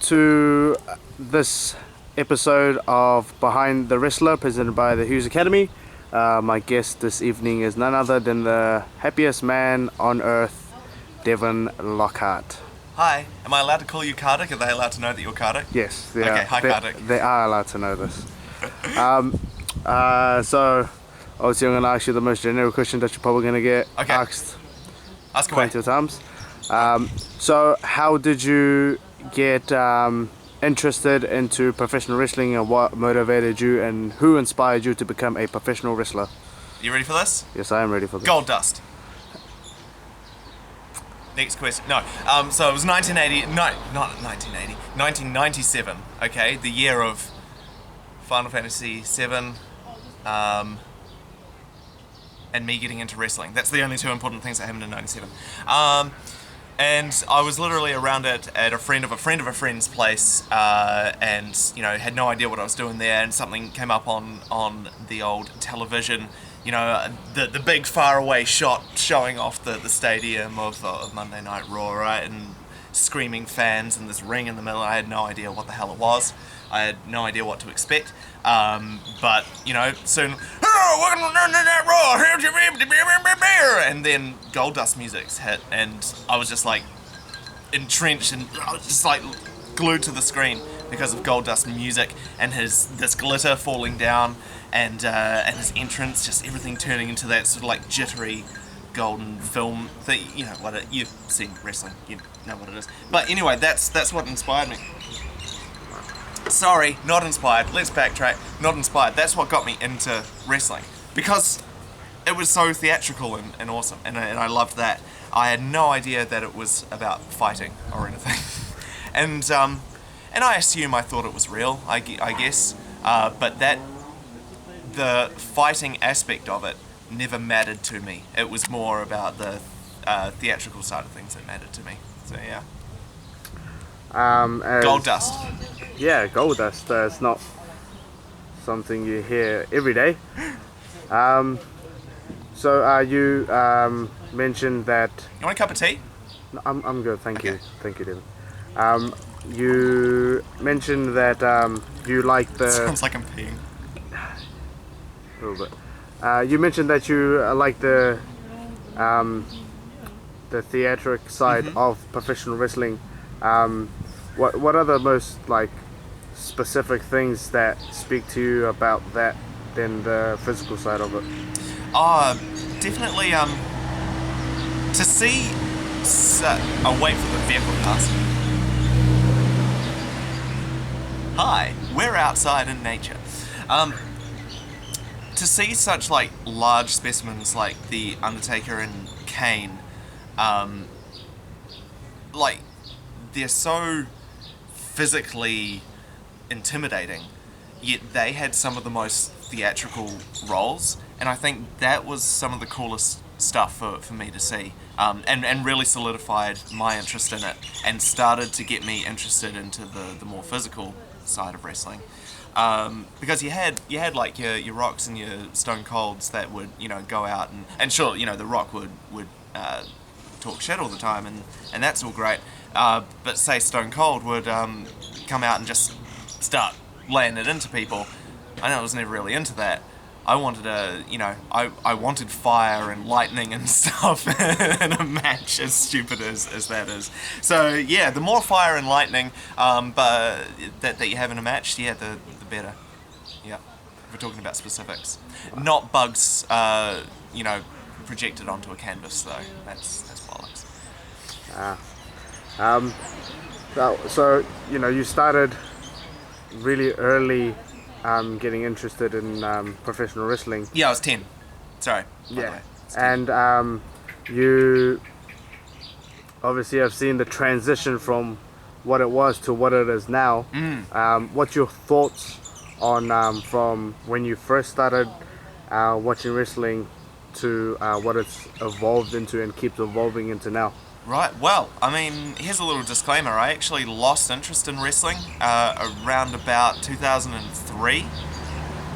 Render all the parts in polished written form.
to this episode of Behind the Wrestler presented by the Hughes Academy. My guest this evening is none other than the happiest man on earth, Devin Lockhart. Hi, am I allowed to call you Kardik? Are they allowed to know that you're Kardik? Yes, they okay, are. hi Kardik. They are allowed to know this. So, obviously I'm going to ask you the most general question that you're probably going to get asked Ask away. plenty of times. So, how did you get interested into professional wrestling, and what motivated you and who inspired you to become a professional wrestler? You ready for this? Yes, I am ready for this. Gold dust. Next question. No. So it was 1980. No, not 1980. 1997. Okay, the year of Final Fantasy VII, and me getting into wrestling. That's the only two important things that happened in '97. And I was literally around it at a friend of a friend's place, and had no idea what I was doing there. And something came up on the old television. The big faraway shot showing off the stadium of Monday Night Raw, right? And screaming fans and this ring in the middle. I had no idea what the hell it was. I had no idea what to expect. But soon, and then Goldust music's hit, and I was just like entrenched, and I was just like glued to the screen because of Goldust music and this glitter falling down. And his entrance, just everything turning into that sort of like jittery golden film thing. You've seen wrestling, you know what it is. But anyway, that's what inspired me. Sorry, not inspired. Let's backtrack. Not inspired. That's what got me into wrestling, because it was so theatrical and awesome, and I loved that. I had no idea that it was about fighting or anything, and I assume I thought it was real. I guess, but that. The fighting aspect of it never mattered to me. It was more about the theatrical side of things that mattered to me. So yeah. Gold dust. Yeah, gold dust. It's not something you hear every day. So you mentioned that. You want a cup of tea? No, I'm good. Thank you. Okay. Thank you, Devin. You mentioned that you like the. Sounds like I'm peeing. A little bit. You mentioned that you like the theatric side of professional wrestling. What are the most specific things that speak to you about that than the physical side of it? Definitely. To see. I'll wait for the vehicle to pass. Hi, we're outside in nature. To see such large specimens like the Undertaker and Kane, they're so physically intimidating, yet they had some of the most theatrical roles, and I think that was some of the coolest stuff for me to see, and really solidified my interest in it, and started to get me interested into the more physical side of wrestling. Because you had your Rocks and your Stone Colds that would go out and sure the Rock would talk shit all the time, and that's all great, but say Stone Cold would come out and just start laying it into people. I know I was never really into that. I wanted I wanted fire and lightning and stuff in a match, as stupid as that is. So yeah, the more fire and lightning but that you have in a match, yeah, the better. Yeah, if we're talking about specifics, not bugs, projected onto a canvas though. That's bollocks. So you started really early. Getting interested in professional wrestling. Yeah, I was 10. Sorry. Yeah, and you obviously have seen the transition from what it was to what it is now. What's your thoughts on from when you first started watching wrestling to what it's evolved into and keeps evolving into now? Right, well, I mean, here's a little disclaimer. I actually lost interest in wrestling around about 2003.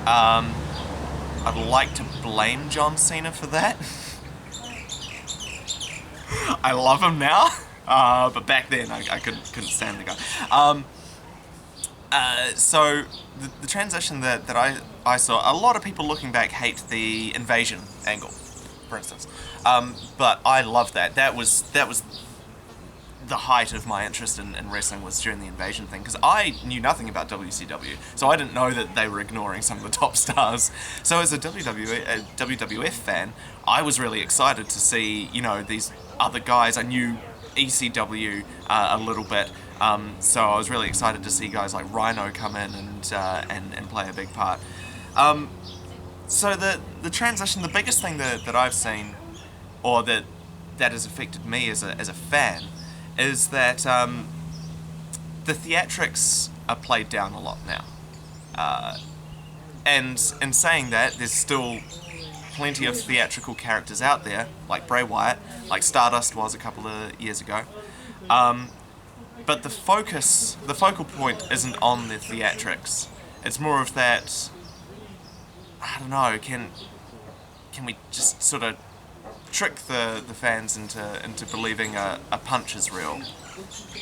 I'd like to blame John Cena for that. I love him now, but back then I couldn't stand the guy. So the transition that I saw, a lot of people looking back hate the invasion angle, for instance, but I love that. That was the height of my interest in wrestling was during the invasion thing, because I knew nothing about WCW, so I didn't know that they were ignoring some of the top stars. So as a WWF fan, I was really excited to see, you know, these other guys. I knew ECW a little bit, so I was really excited to see guys like Rhino come in and play a big part. So the transition, the biggest thing that I've seen, or that has affected me as a fan, is that the theatrics are played down a lot now. And in saying that, there's still plenty of theatrical characters out there, like Bray Wyatt, like Stardust was a couple of years ago. But the focal point isn't on the theatrics. It's more of that, I don't know, can we just sort of trick the fans into believing a punch is real?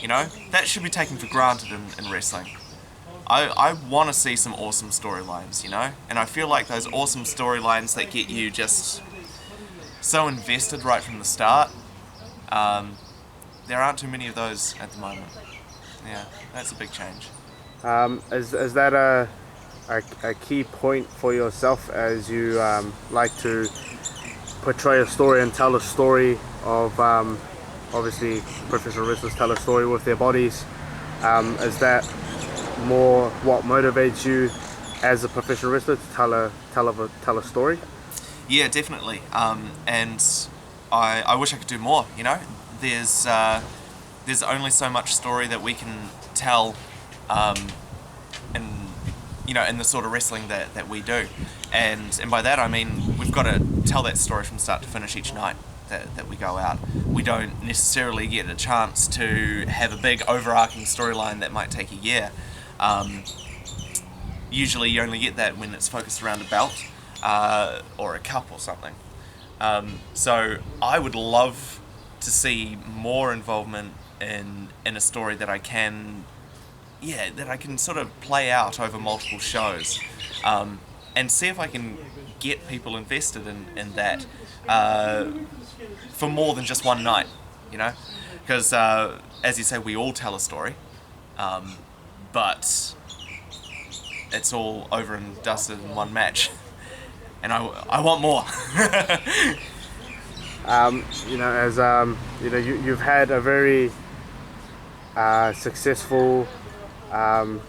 You know? That should be taken for granted in wrestling. I want to see some awesome storylines, you know? And I feel like those awesome storylines that get you just so invested right from the start, there aren't too many of those at the moment. Yeah, that's a big change. Is that a key point for yourself as you like to portray a story and tell a story of, obviously professional wrestlers tell a story with their bodies? Is that more what motivates you as a professional wrestler to tell a story? Yeah, definitely. And I wish I could do more, you know? There's only so much story that we can tell in the sort of wrestling that we do. And by that I mean we've got to tell that story from start to finish each night that we go out. We don't necessarily get a chance to have a big overarching storyline that might take a year. Usually you only get that when it's focused around a belt or a cup or something. So I would love to see more involvement in a story that I can sort of play out over multiple shows, and see if I can get people invested in that for more than just one night, you know? Because as you say, we all tell a story, but it's all over and dusted in one match, and I want more. You know, as you know, you've had a very successful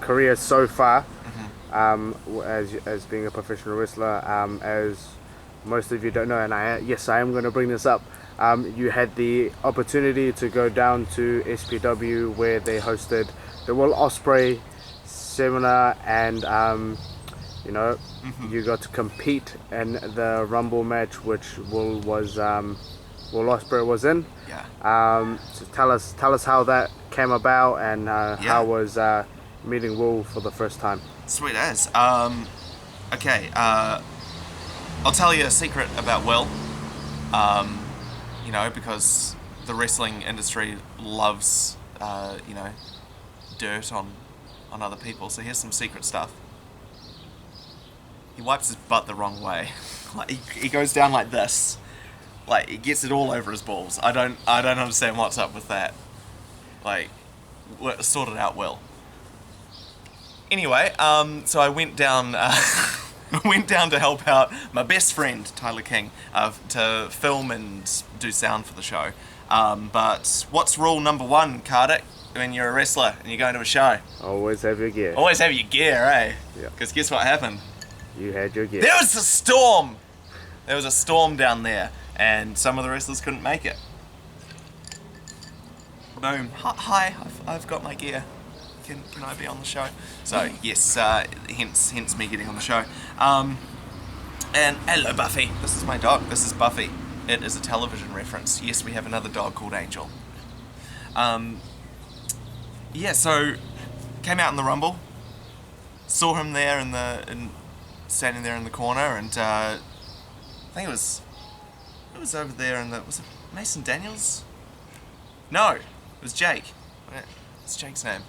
career so far, as being a professional wrestler. As most of you don't know, and I am going to bring this up. You had the opportunity to go down to SPW where they hosted the Will Ospreay seminar, and you know, you got to compete in the Rumble match, which Will Ospreay was in. Yeah. So tell us how that came about, and how was meeting Will for the first time. Sweet as. Okay. I'll tell you a secret about Will. You know, because the wrestling industry loves dirt on other people. So here's some secret stuff. He wipes his butt the wrong way. Like he goes down like this. Like he gets it all over his balls. I don't understand what's up with that. Like, sort it out, Will. Anyway, so I went down. Went down to help out my best friend Tyler King to film and do sound for the show. But what's rule number one, Cardick, when you're a wrestler and you're going to a show? Always have your gear. Always have your gear, eh? Yeah. Because guess what happened? You had your gear. There was a storm! There was a storm down there, and some of the wrestlers couldn't make it. Boom. Hi, I've got my gear. Can I be on the show? So yes, hence me getting on the show. And hello, Buffy. This is my dog. This is Buffy. It is a television reference. Yes, we have another dog called Angel. Yeah, so came out in the Rumble. Saw him there standing there in the corner, and I think it was over there in was it Mason Daniels? No, it was Jake. What's Jake's name?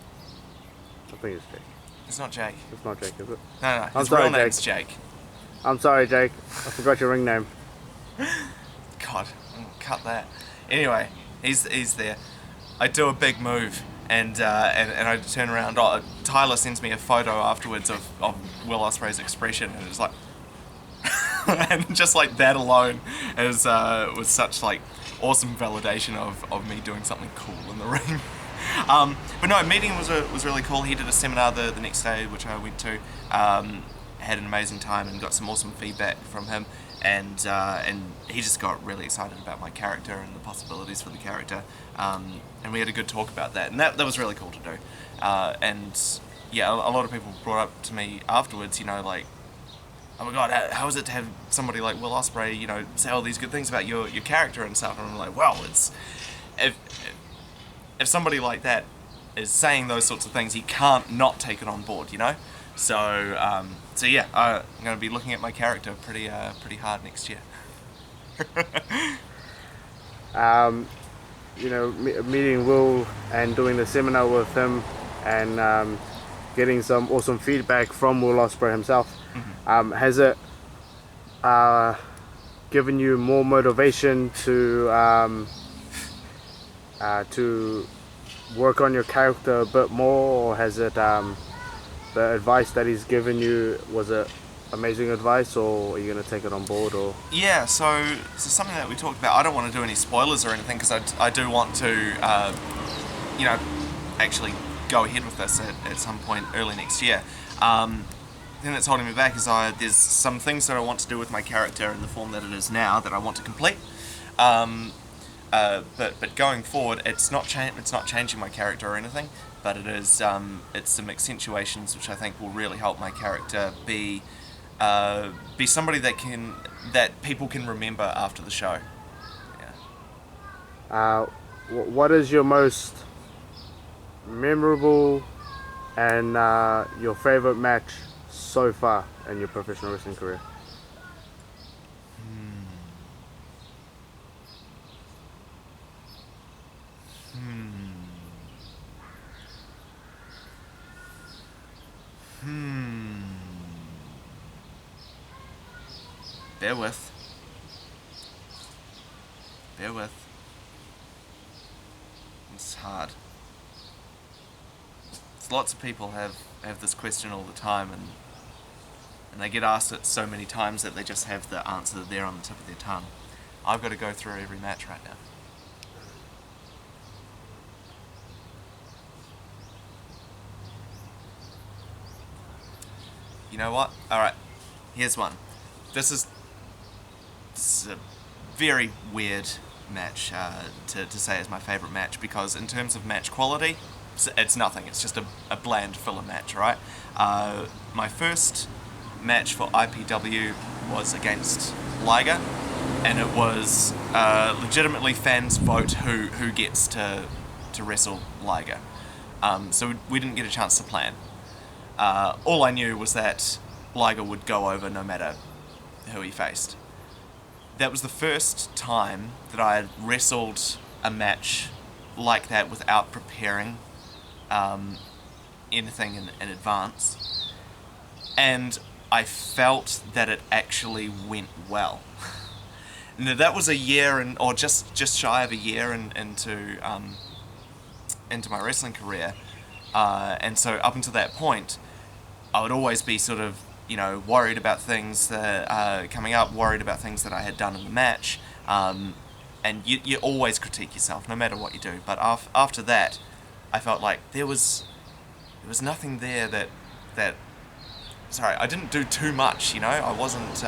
I think it's Jake. It's not Jake. It's not Jake, is it? No, I'm his sorry, real name's Jake. I'm sorry, Jake. I forgot your ring name. God, cut that. Anyway, he's there. I do a big move, and I turn around. Oh, Tyler sends me a photo afterwards of Will Ospreay's expression, and it's like, and just like that alone is was such like awesome validation of me doing something cool in the ring. But no, meeting was really cool. He did a seminar the next day, which I went to. Had an amazing time and got some awesome feedback from him, and he just got really excited about my character and the possibilities for the character, and we had a good talk about that, and that was really cool to do. And yeah, a lot of people brought up to me afterwards, you know, like, oh my god, how is it to have somebody like Will Ospreay, you know, say all these good things about your character and stuff? And I'm like, well, it's if somebody like that is saying those sorts of things, he can't not take it on board, you know. So yeah, I'm going to be looking at my character pretty hard next year. You know, meeting Will and doing the seminar with him, and getting some awesome feedback from Will Ospreay himself. Mm-hmm. Has it given you more motivation to work on your character a bit more, or has it the advice that he's given you, was it amazing advice, or are you going to take it on board? Or yeah, so something that we talked about, I don't want to do any spoilers or anything, because I do want to you know, actually go ahead with this at some point early next year. The thing that's holding me back is there's some things that I want to do with my character in the form that it is now that I want to complete. But going forward, it's not changing my character or anything, but it is it's some accentuations which I think will really help my character be somebody that people can remember after the show. Yeah. What is your most memorable and your favorite match so far in your professional wrestling career? Bear with. It's hard. Lots of people have this question all the time, and they get asked it so many times that they just have the answer there on the tip of their tongue. I've got to go through every match right now. You know what? Alright, here's one. This is a very weird match to say is my favourite match, because in terms of match quality, it's nothing. It's just a bland filler match, right? My first match for IPW was against Liger, and it was legitimately fans vote who gets to wrestle Liger. So we didn't get a chance to plan. All I knew was that Liger would go over no matter who he faced. That was the first time that I had wrestled a match like that without preparing anything in advance, and I felt that it actually went well. Now, that was a year or just shy of a year into my wrestling career, and so up until that point, I would always be sort of, you know, worried about things that coming up, worried about things that I had done in the match, and you always critique yourself no matter what you do. But after that, I felt like there was nothing there that sorry, I didn't do too much, you know. I wasn't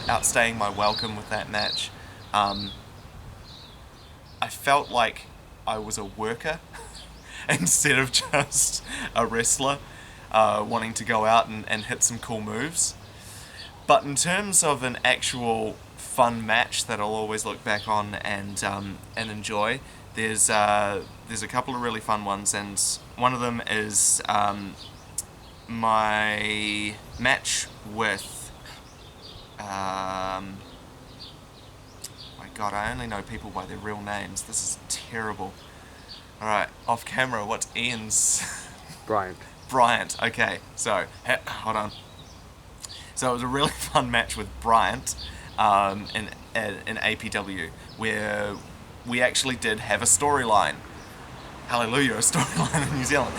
outstaying my welcome with that match. I felt like I was a worker instead of just a wrestler wanting to go out and hit some cool moves. But in terms of an actual fun match that I'll always look back on and enjoy, there's a couple of really fun ones, and one of them is my match with my god, I only know people by their real names. This is terrible. Alright, off camera, what's Ian's? Bryant. Bryant. Okay, so hold on. So it was a really fun match with Bryant in APW where we actually did have a storyline. Hallelujah, a storyline in New Zealand.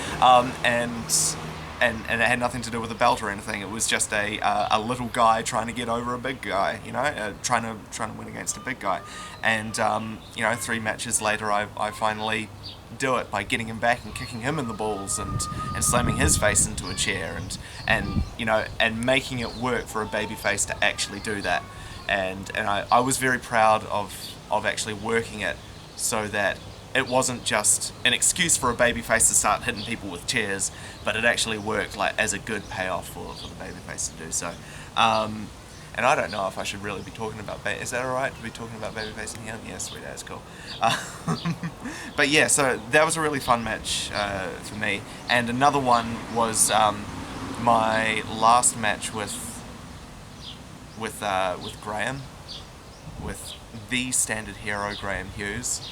And it had nothing to do with a belt or anything. It was just a little guy trying to get over a big guy, trying to win against a big guy. And 3 matches later, I finally do it by getting him back and kicking him in the balls and slamming his face into a chair and making it work for a babyface to actually do that. And I was very proud of actually working it so that it wasn't just an excuse for a babyface to start hitting people with chairs, but it actually worked like as a good payoff for the babyface to do so. And I don't know if I should really be talking about is that alright to be talking about babyface in here? Yeah, sweet, that's cool. But yeah, so that was a really fun match for me. And another one was my last match with Graham, with the standard hero Graham Hughes.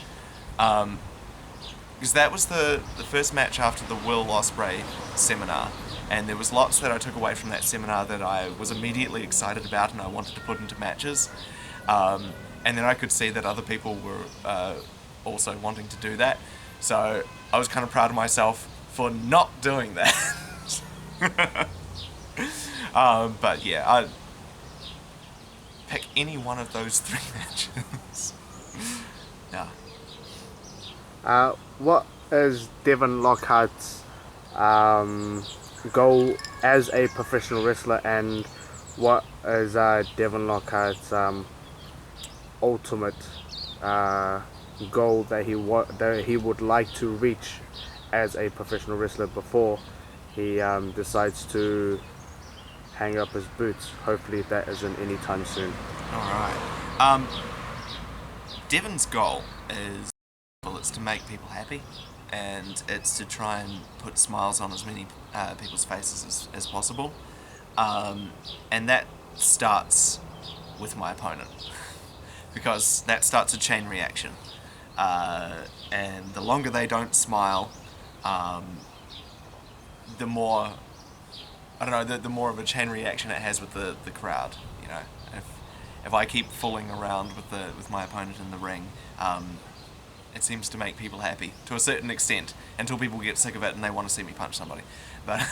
Because that was the first match after the Will Ospreay seminar, and there was lots that I took away from that seminar that I was immediately excited about and I wanted to put into matches. And then I could see that other people were also wanting to do that, so I was kind of proud of myself for not doing that. But yeah, I'd pick any one of those 3 matches. Yeah. What is Devin Lockhart's goal as a professional wrestler, and what is Devin Lockhart's ultimate goal that he would like to reach as a professional wrestler before he decides to hang up his boots? Hopefully that isn't anytime soon. Alright. Devin's goal is, well, it's to make people happy, and it's to try and put smiles on as many people's faces as possible. And that starts with my opponent, because that starts a chain reaction. And the longer they don't smile, the more, I don't know, the more of a chain reaction it has with the crowd. If I keep fooling around with my opponent in the ring, it seems to make people happy to a certain extent until people get sick of it and they want to see me punch somebody, but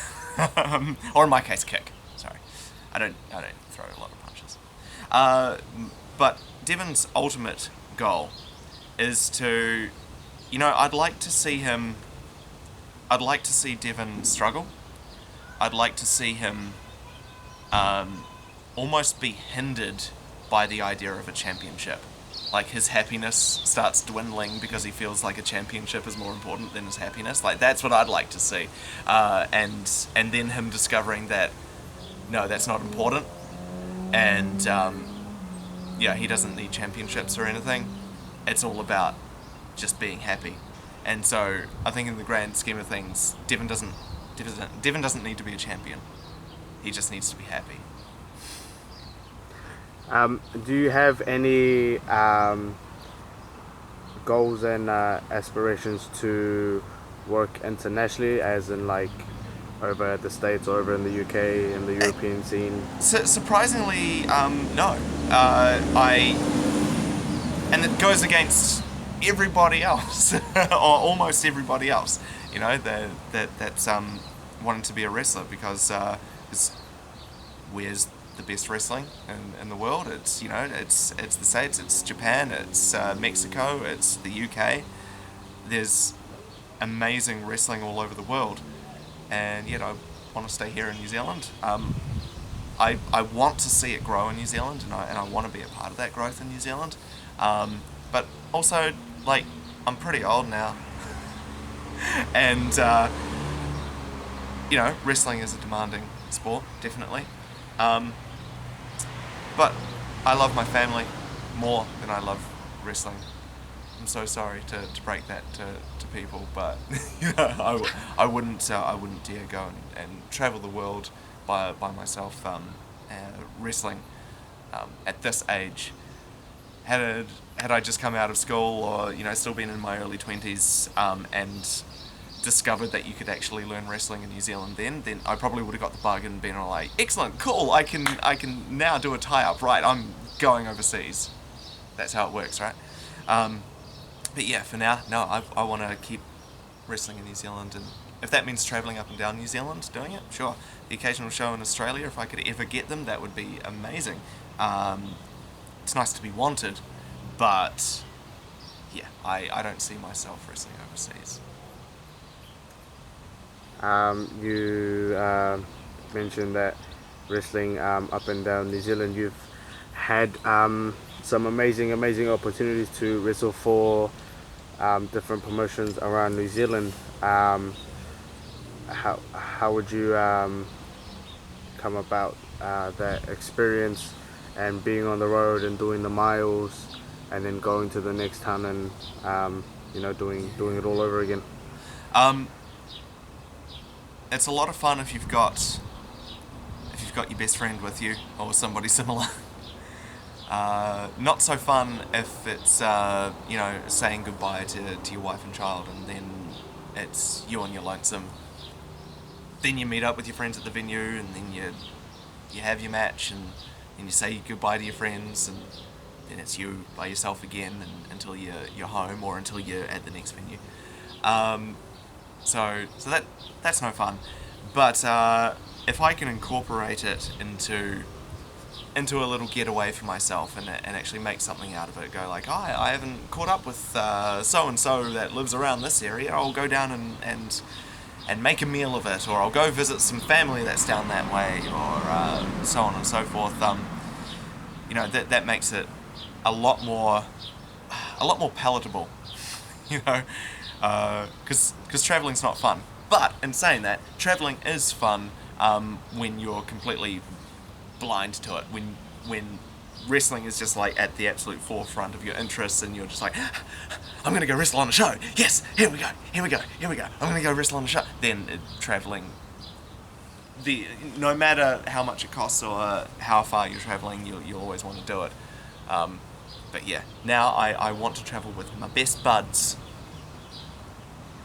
or in my case, kick. Sorry, I don't throw a lot of punches. But Devin's ultimate goal is to, I'd like to see Devin struggle. I'd like to see him almost be hindered by the idea of a championship. Like, his happiness starts dwindling because he feels like a championship is more important than his happiness. Like, that's what I'd like to see. And then him discovering that, no, that's not important. And, he doesn't need championships or anything. It's all about just being happy. And so, I think in the grand scheme of things, Devin doesn't need to be a champion. He just needs to be happy. Do you have any goals and aspirations to work internationally, as in like over at the States or over in the UK, in the European scene? Surprisingly, no. And it goes against everybody else, or almost everybody else, that's wanting to be a wrestler, because where's the best wrestling in the world? It's it's the States, it's Japan, it's Mexico, it's the UK. There's amazing wrestling all over the world, and yet I want to stay here in New Zealand. I want to see it grow in New Zealand, and I want to be a part of that growth in New Zealand. But also, like, I'm pretty old now, and wrestling is a demanding sport, definitely. But I love my family more than I love wrestling. I'm so sorry to break that to people, but I wouldn't dare go and travel the world by myself wrestling at this age. Had I just come out of school, or still been in my early 20s, and discovered that you could actually learn wrestling in New Zealand then I probably would have got the bug and been like, excellent, cool, I can now do a tie-up, right, I'm going overseas. That's how it works, right? But yeah, for now, no, I want to keep wrestling in New Zealand, and if that means travelling up and down New Zealand doing it, sure. The occasional show in Australia, if I could ever get them, that would be amazing. It's nice to be wanted, but yeah, I don't see myself wrestling overseas. You mentioned that wrestling up and down New Zealand, you've had some amazing opportunities to wrestle for different promotions around New Zealand. How would you come about that experience and being on the road and doing the miles and then going to the next town and doing it all over again? It's a lot of fun if you've got your best friend with you or somebody similar. Not so fun if it's saying goodbye to your wife and child and then it's you on your lonesome. Then you meet up with your friends at the venue and then you have your match and you say goodbye to your friends and then it's you by yourself again until you're home or until you're at the next venue. So that's no fun. But if I can incorporate it into a little getaway for myself and actually make something out of it, go like, I haven't caught up with so-and-so that lives around this area, I'll go down and make a meal of it, or I'll go visit some family that's down that way, or so on and so forth. That makes it a lot more palatable, because traveling's not fun. But in saying that, travelling is fun when you're completely blind to it, when wrestling is just like at the absolute forefront of your interests and you're just like, I'm gonna go wrestle on a show, yes, here we go, I'm gonna go wrestle on a show. Then travelling, no matter how much it costs or how far you're travelling, you always want to do it. But yeah, now I want to travel with my best buds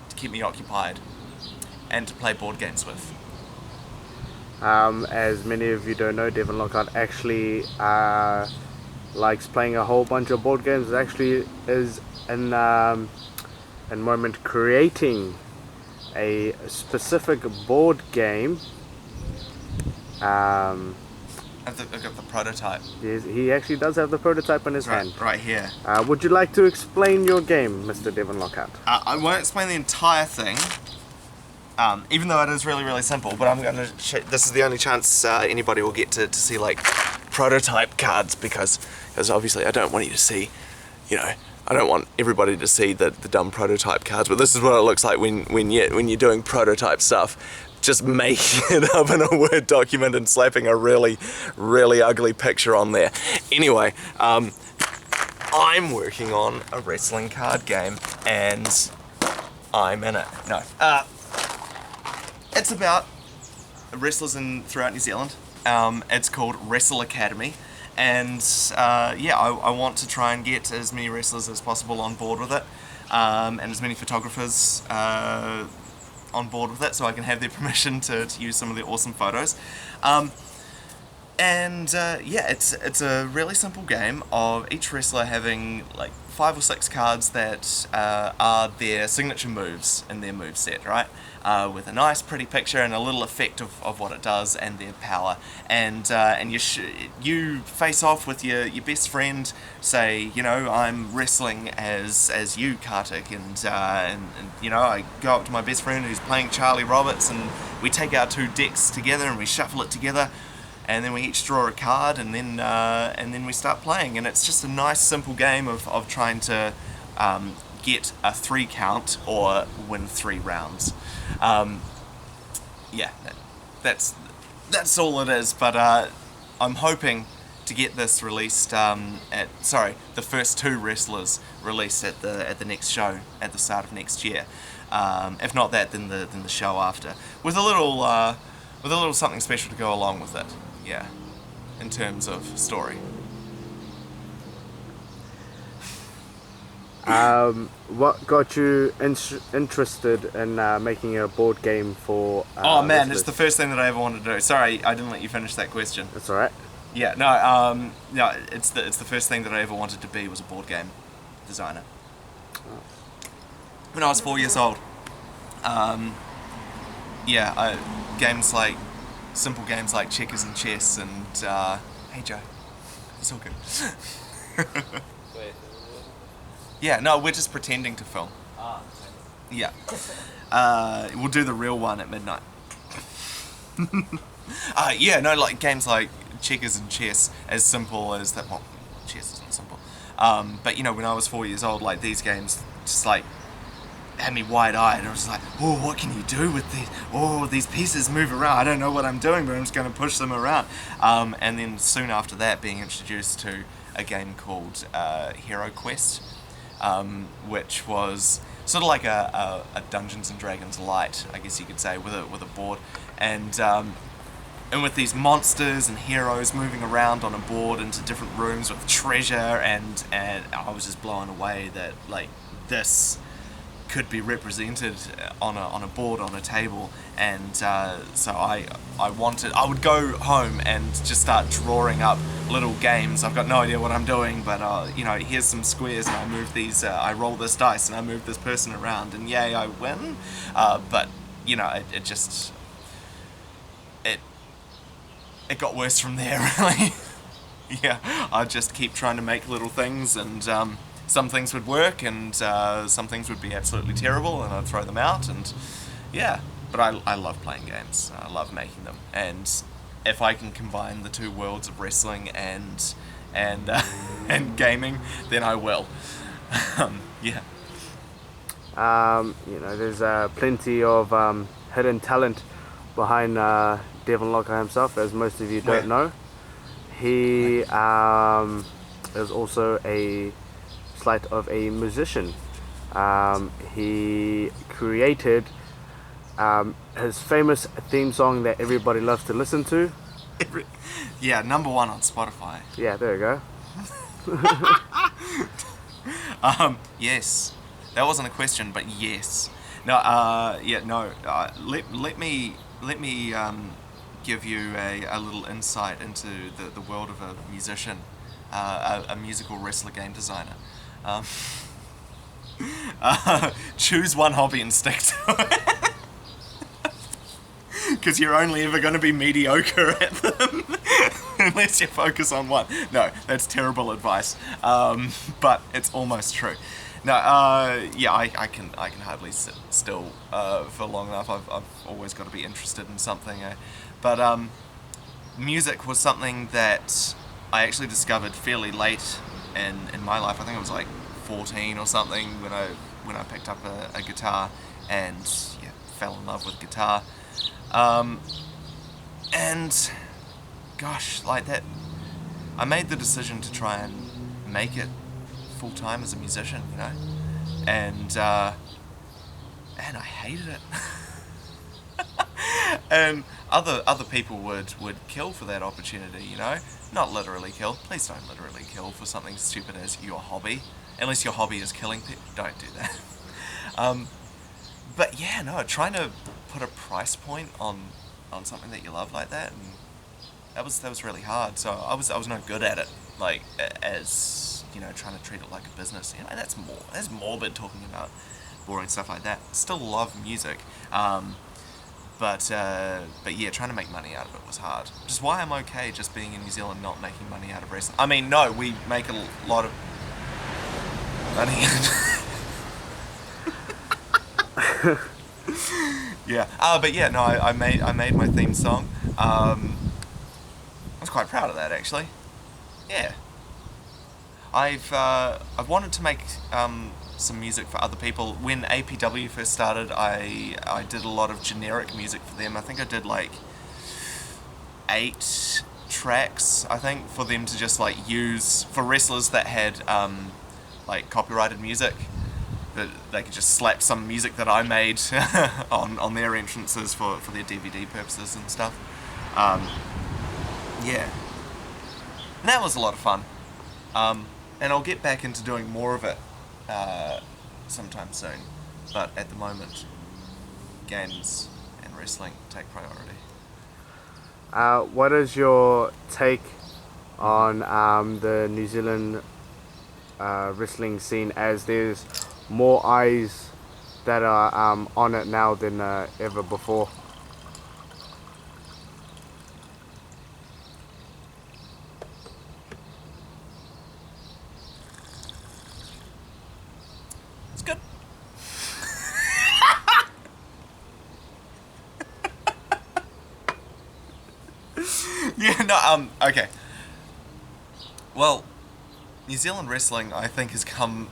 to keep me occupied and to play board games with. As many of you don't know, Devin Lockhart actually likes playing a whole bunch of board games. Actually is in moment creating a specific board game. I've got the prototype. He actually does have the prototype in his hand. Right here. Would you like to explain your game, Mr. Devin Lockhart? I won't explain the entire thing. Even though it is really, really simple, but I'm going to show, this is the only chance anybody will get to see like prototype cards because obviously I don't want you to see, I don't want everybody to see the dumb prototype cards, but this is what it looks like when you're doing prototype stuff. Just making it up in a Word document and slapping a really, really ugly picture on there. Anyway, I'm working on a wrestling card game and I'm in it. No. It's about wrestlers throughout New Zealand. It's called Wrestle Academy, and I want to try and get as many wrestlers as possible on board with it, and as many photographers on board with it, so I can have their permission to use some of their awesome photos. It's a really simple game of each wrestler having like 5 or 6 cards that are their signature moves in their moveset, right? With a nice pretty picture and a little effect of what it does and their power. And you face off with your best friend, say, I'm wrestling as you, Kartik, and I go up to my best friend who's playing Charlie Roberts and we take our 2 decks together and we shuffle it together. And then we each draw a card, and then we start playing. And it's just a nice, simple game of trying to get a 3 count or win 3 rounds. That's all it is. But I'm hoping to get this released the first 2 wrestlers released at the next show at the start of next year. If not that, then the show after, with a little something special to go along with it. Yeah, in terms of story. What got you interested in making a board game for? Oh man, Wrestlers? it's the first thing that I ever wanted to do. Sorry, I didn't let you finish that question. That's all right. Yeah, no, it's the first thing that I ever wanted to be was a board game designer. When I was 4 years old, games like simple games like checkers and chess and hey Joe, it's all good. Yeah, no, we're just pretending to film. Yeah, we'll do the real one at midnight. Yeah, no, like games like checkers and chess, as simple as that. Well, chess isn't simple, but you know, when I was 4 years old, like these games just like had me wide-eyed, and I was like, oh, what can you do with these? Oh, these pieces move around. I don't know what I'm doing, but I'm just going to push them around. And then soon after that, being introduced to a game called Hero Quest, which was sort of like a Dungeons and Dragons light, I guess you could say, with a board, and with these monsters and heroes moving around on a board into different rooms with treasure, and I was just blown away that like this could be represented on a board, on a table, and so I would go home and just start drawing up little games. I've got no idea what I'm doing, but you know, here's some squares, and I move these, I roll this dice, and I move this person around, and yay, I win. But you know, it got worse from there, really. Yeah, I'd just keep trying to make little things, and some things would work, and some things would be absolutely terrible, and I'd throw them out, and yeah. But I love playing games. I love making them, and if I can combine the two worlds of wrestling and and gaming, then I will. Yeah. You know, there's plenty of hidden talent behind Devin Lockhart himself, as most of you don't know. He is also a slight of a musician. He created his famous theme song that everybody loves to listen to. Yeah, number one on Spotify. Yeah, there you go. Yes, that wasn't a question, but yes. No, yeah, no. Let me give you a little insight into the world of a musician, a musical wrestler game designer. Choose one hobby and stick to it. Because you're only ever going to be mediocre at them unless you focus on one. No, that's terrible advice, but it's almost true. No, yeah, I can hardly sit still for long enough. I've always got to be interested in something. But music was something that I actually discovered fairly late in my life. I think it was like 14 or something when I picked up a guitar and yeah, fell in love with guitar. And gosh, like that, I made the decision to try and make it full time as a musician, you know, and I hated it. And other people would kill for that opportunity, you know, not literally kill. Please don't literally kill for something stupid as your hobby, unless your hobby is killing people. Don't do that. But yeah, no, trying to put a price point on something that you love like that, and that was really hard. So I was no good at it, like as you know, trying to treat it like a business. You know, that's morbid, talking about boring stuff like that. Still love music, but yeah, trying to make money out of it was hard. Which is why I'm okay just being in New Zealand, not making money out of wrestling. I mean, no, we make a lot of money. Yeah, but yeah, no, I made my theme song. I was quite proud of that, actually. Yeah, I've wanted to make some music for other people. When APW first started, I did a lot of generic music for them. I think I did like 8 tracks, I think, for them to just like use for wrestlers that had like copyrighted music. That they could just slap some music that I made on their entrances for their DVD purposes and stuff. Yeah, and that was a lot of fun. And I'll get back into doing more of it sometime soon. But at the moment, games and wrestling take priority. What is your take on the New Zealand wrestling scene, as there's more eyes that are on it now than ever before? It's good. Yeah, no, okay. Well, New Zealand wrestling, I think, has come...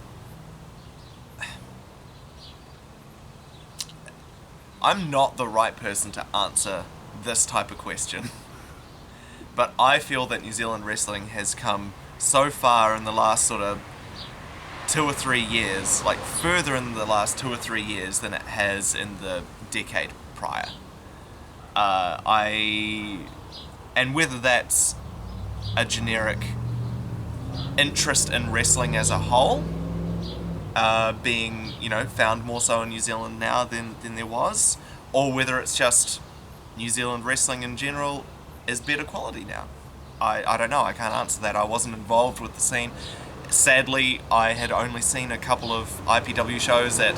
I'm not the right person to answer this type of question. But I feel that New Zealand wrestling has come so far in the last sort of 2 or 3 years, like further in the last 2 or 3 years than it has in the decade prior. And whether that's a generic interest in wrestling as a whole, being, found more so in New Zealand now than there was, or whether it's just New Zealand wrestling in general is better quality now. I don't know, I can't answer that. I wasn't involved with the scene. Sadly, I had only seen a couple of IPW shows at...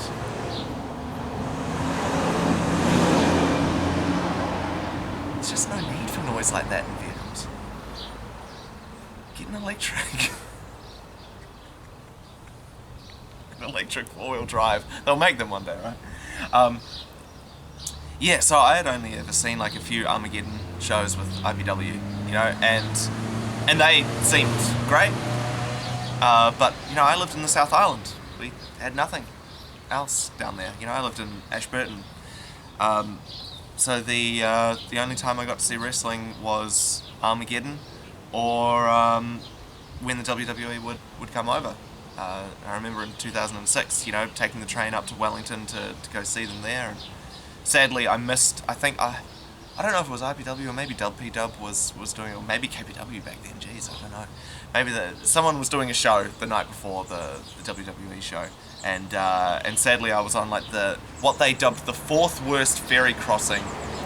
There's just no need for noise like that in vehicles. Get an electric. An electric 4-wheel drive. They'll make them one day, right? Yeah, so I had only ever seen like a few Armageddon shows with IPW, and they seemed great. But, I lived in the South Island. We had nothing else down there. I lived in Ashburton. So the only time I got to see wrestling was Armageddon, or when the WWE would come over. I remember in 2006, taking the train up to Wellington to go see them there. And sadly, I missed, I don't know if it was IPW or maybe WPW was doing it, or maybe KPW back then, jeez, I don't know. Maybe someone was doing a show the night before the WWE show, and sadly I was on like what they dubbed the 4th worst ferry crossing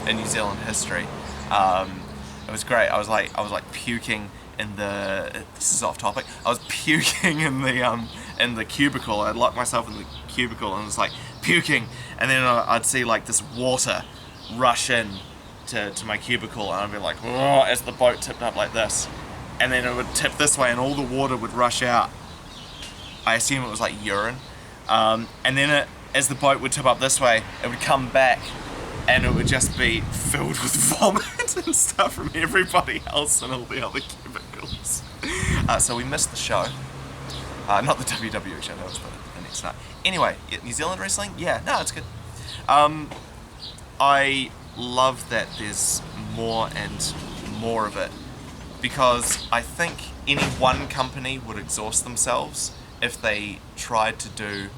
in New Zealand history. It was great. I was like puking in this is off topic. I was puking in the cubicle. I'd locked myself in the cubicle and was like puking, and then I'd see like this water rush in to my cubicle, and I'd be like, oh, as the boat tipped up like this, and then it would tip this way and all the water would rush out. I assume it was like urine, and then as the boat would tip up this way, it would come back and it would just be filled with vomit and stuff from everybody else and all the other cubicles. So we missed the show. Not the WWE show, that was the next night. Anyway, New Zealand wrestling, yeah, no, it's good. I love that there's more and more of it, because I think any one company would exhaust themselves if they tried to do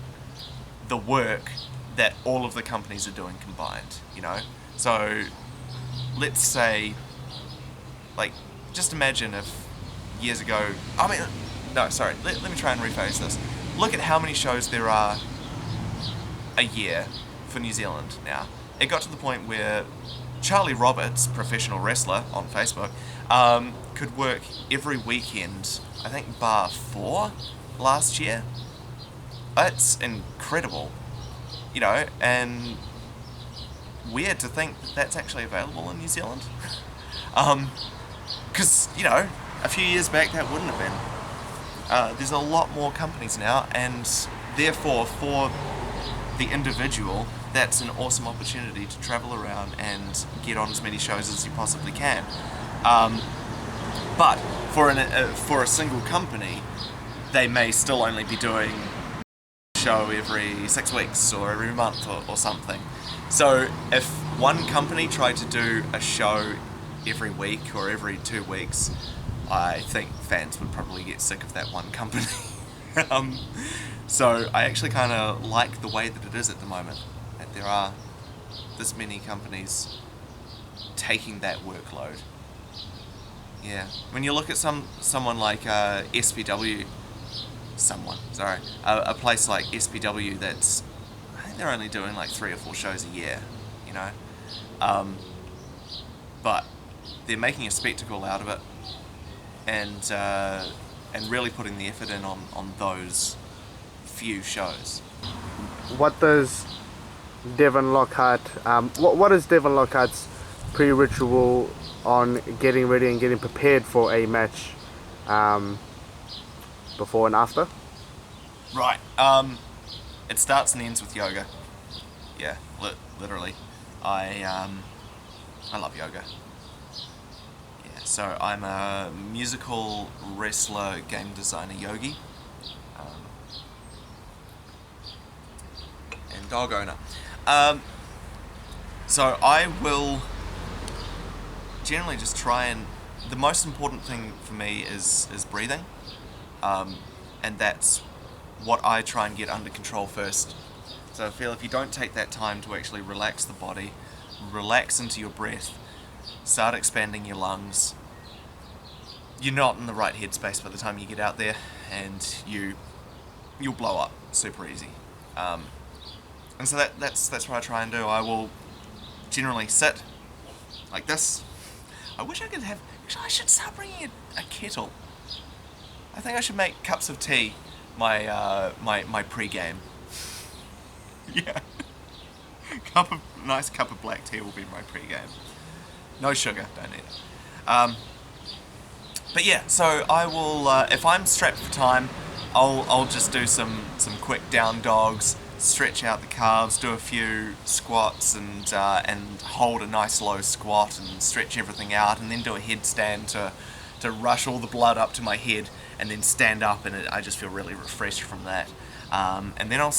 the work that all of the companies are doing combined, So let's say, like, just imagine if years ago, let me try and rephrase this. Look at how many shows there are a year for New Zealand now. It got to the point where Charlie Roberts, professional wrestler on Facebook, could work every weekend, I think bar 4 last year. It's incredible, and weird to think that that's actually available in New Zealand. Because, a few years back that wouldn't have been. There's a lot more companies now, and therefore for the individual, that's an awesome opportunity to travel around and get on as many shows as you possibly can. But for a single company, they may still only be doing a show every 6 weeks or every month or something. So if one company tried to do a show every week or every 2 weeks, I think fans would probably get sick of that one company. So I actually kind of like the way that it is at the moment, that there are this many companies taking that workload. Yeah, when you look at someone like SPW, a place like SPW that's, I think they're only doing like 3 or 4 shows a year, you know, but they're making a spectacle out of it, and really putting the effort in on those few shows. What does Devin Lockhart, what is Devin Lockhart's pre-ritual on getting ready and getting prepared for a match, before and after? Right. It starts and ends with yoga. Yeah, literally. I love yoga. Yeah, so I'm a musical wrestler, game designer, yogi, and dog owner. So I will generally just try and... The most important thing for me is breathing. And that's what I try and get under control first. So I feel if you don't take that time to actually relax the body, relax into your breath, start expanding your lungs, you're not in the right headspace by the time you get out there, and you'll blow up super easy. And so that's what I try and do. I will generally sit like this. I wish I could have... Actually, I should start bringing a kettle. I think I should make cups of tea my pre-game. Yeah. Nice cup of black tea will be my pre-game. No sugar, don't need it. But yeah, so I will, if I'm strapped for time, I'll just do some quick down dogs, stretch out the calves, do a few squats, and hold a nice low squat and stretch everything out, and then do a headstand to rush all the blood up to my head, and then stand up, and I just feel really refreshed from that. And then I'll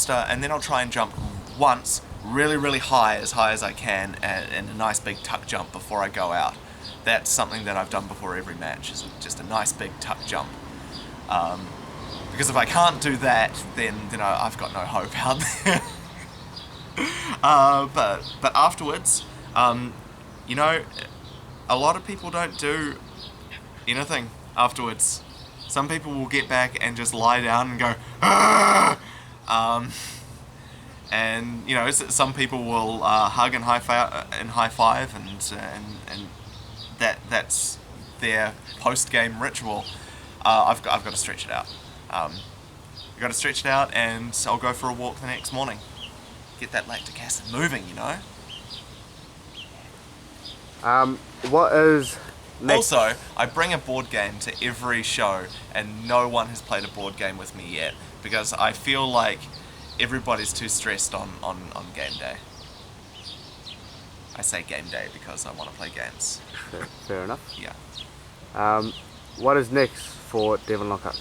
try and jump once, really high as I can, and a nice big tuck jump before I go out. That's something that I've done before every match, is just a nice big tuck jump. Because if I can't do that, then I've got no hope out there. But afterwards, you know, a lot of people don't do anything afterwards. Some people will get back and just lie down and go, "Argh!" And you know, some people will hug and high five, and that's their post-game ritual. I've got to stretch it out. I've got to stretch it out, and I'll go for a walk the next morning. Get that lactic acid moving, you know. What is next? Also, I bring a board game to every show, and no one has played a board game with me yet, because I feel like everybody's too stressed on game day. I say game day because I want to play games. Fair enough. Yeah. What is next for Devin Lockhart?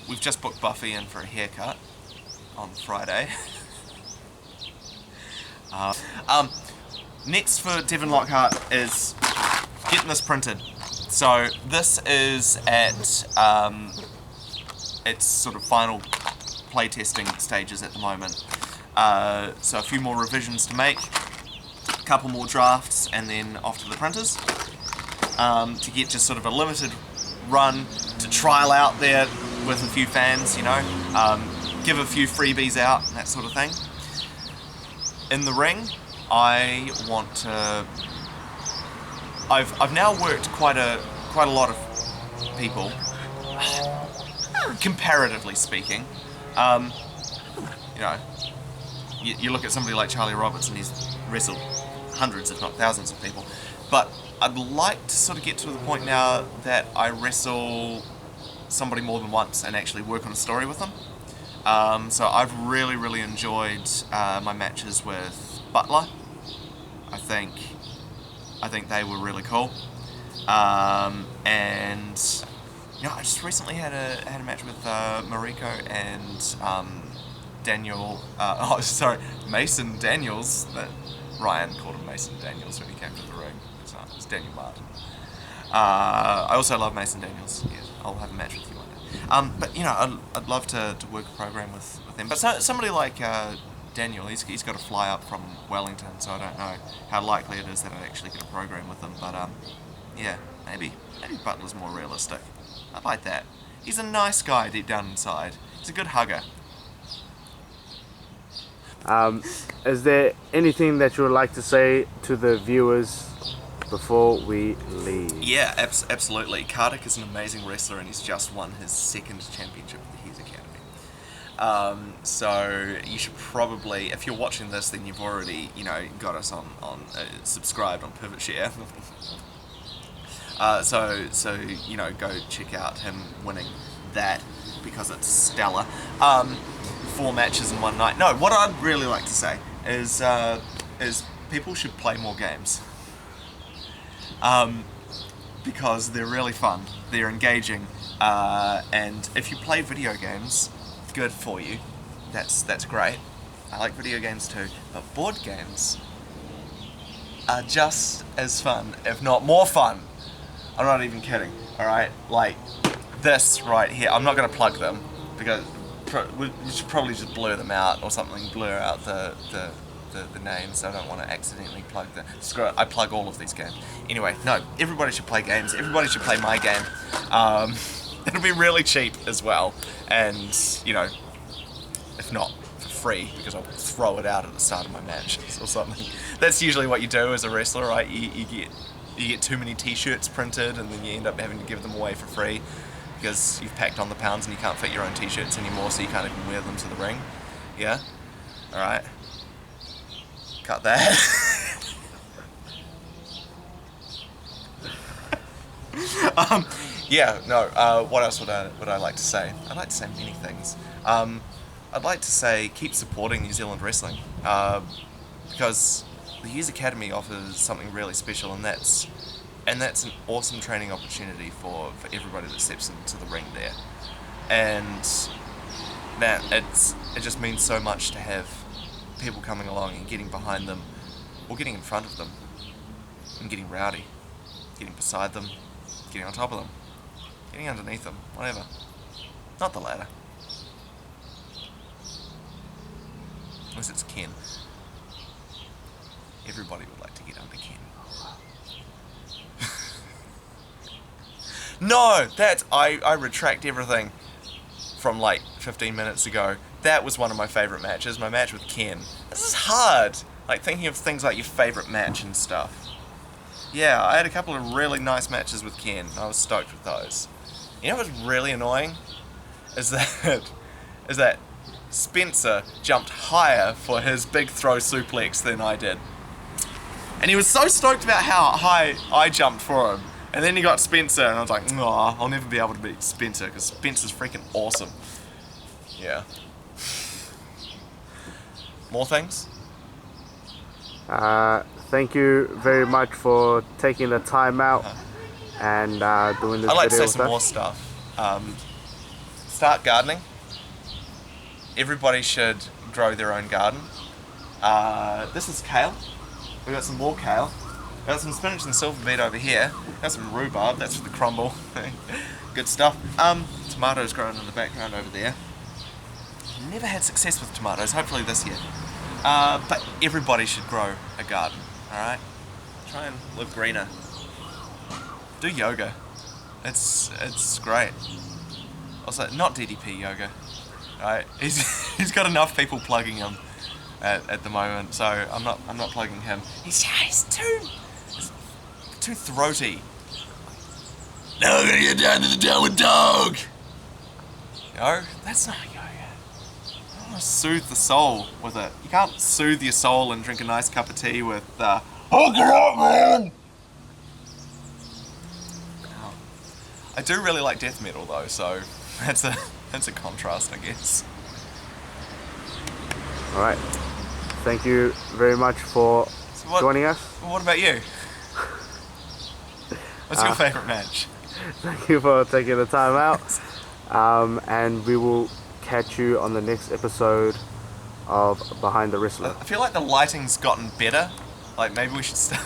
We've just booked Buffy in for a haircut on Friday. Next for Devin Lockhart is getting this printed. So this is at its sort of final playtesting stages at the moment. So a few more revisions to make, a couple more drafts, and then off to the printers to get just sort of a limited run to trial out there with a few fans, you know, give a few freebies out, that sort of thing. In the ring, I want to... I've now worked quite a lot of people, comparatively speaking. You know, you look at somebody like Charlie Roberts, and he's wrestled hundreds, if not thousands, of people. But I'd like to sort of get to the point now that I wrestle somebody more than once and actually work on a story with them. So I've really enjoyed my matches with Butler. I think they were really cool. And you know, I just recently had a match with Mariko and Daniel. Mason Daniels. That Ryan called him Mason Daniels when he came to the ring. It's Daniel Martin. I also love Mason Daniels. Yeah, I'll have a match with you one day. But you know, I'd love to work a program with them. But somebody like Daniel, he's got to fly up from Wellington, so I don't know how likely it is that I'd actually get a program with him. But yeah, maybe Butler's more realistic. I'd like that. He's a nice guy deep down inside. He's a good hugger. Is there anything that you would like to say to the viewers before we leave? Yeah, absolutely. Kartik is an amazing wrestler, and he's just won his second championship with the Hughes Academy. So you should probably, if you're watching this, then you've already, got us on subscribed on Pivot Share. So go check out him winning that because it's stellar. 4 matches in one night. No, what I'd really like to say is people should play more games. Because they're really fun, they're engaging, and if you play video games, good for you. That's great. I like video games too, but board games are just as fun, if not more fun. I'm not even kidding. All right, like this right here. I'm not going to plug them because we should probably just blur them out or something. Blur out the names. I don't want to accidentally plug the. Screw it. I plug all of these games. Anyway, no. Everybody should play games. Everybody should play my game. It'll be really cheap as well, and if not for free, because I'll throw it out at the start of my match or something. That's usually what you do as a wrestler, right? You get too many T-shirts printed, and then you end up having to give them away for free because you've packed on the pounds and you can't fit your own T-shirts anymore, so you can't even wear them to the ring. Yeah. All right. Cut that. Yeah, no, what else would I like to say? I'd like to say many things. I'd like to say keep supporting New Zealand wrestling, because the Hughes Academy offers something really special, and that's an awesome training opportunity for everybody that steps into the ring there. And man, it just means so much to have people coming along and getting behind them, or getting in front of them, and getting rowdy, getting beside them, getting on top of them, getting underneath them, whatever. Not the ladder. Unless it's Ken. Everybody would like to get under Ken. No, I retract everything from like 15 minutes ago. That was one of my favourite matches, my match with Ken. This is hard, like thinking of things like your favourite match and stuff. Yeah, I had a couple of really nice matches with Ken. I was stoked with those. You know what's really annoying? Is that Spencer jumped higher for his big throw suplex than I did. And he was so stoked about how high I jumped for him. And then he got Spencer, and I was like, nah, I'll never be able to beat Spencer, because Spencer's freaking awesome. Yeah. More things? Thank you very much for taking the time out and doing this video. I'd like to say with some us. more stuff. Start gardening. Everybody should grow their own garden. This is kale. We've got some more kale. We've got some spinach and silver beet over here. Got some rhubarb, that's for the crumble. Good stuff. Tomatoes growing in the background over there. Never had success with tomatoes, hopefully this year. But everybody should grow a garden, alright? Try and live greener. Do yoga. It's great. Also, not DDP yoga. Right? He's got enough people plugging him at the moment, so I'm not plugging him. He's too throaty. Now we're gonna get down to the downward dog. That's not yoga. I want to soothe the soul with it. You can't soothe your soul and drink a nice cup of tea with oh, get up, man! I do really like death metal though, so that's a contrast, I guess. Alright. Thank you very much for joining us. What about you? What's your favourite match? Thank you for taking the time out. And we will catch you on the next episode of Behind the Wrestler. I feel like the lighting's gotten better. Like maybe we should start.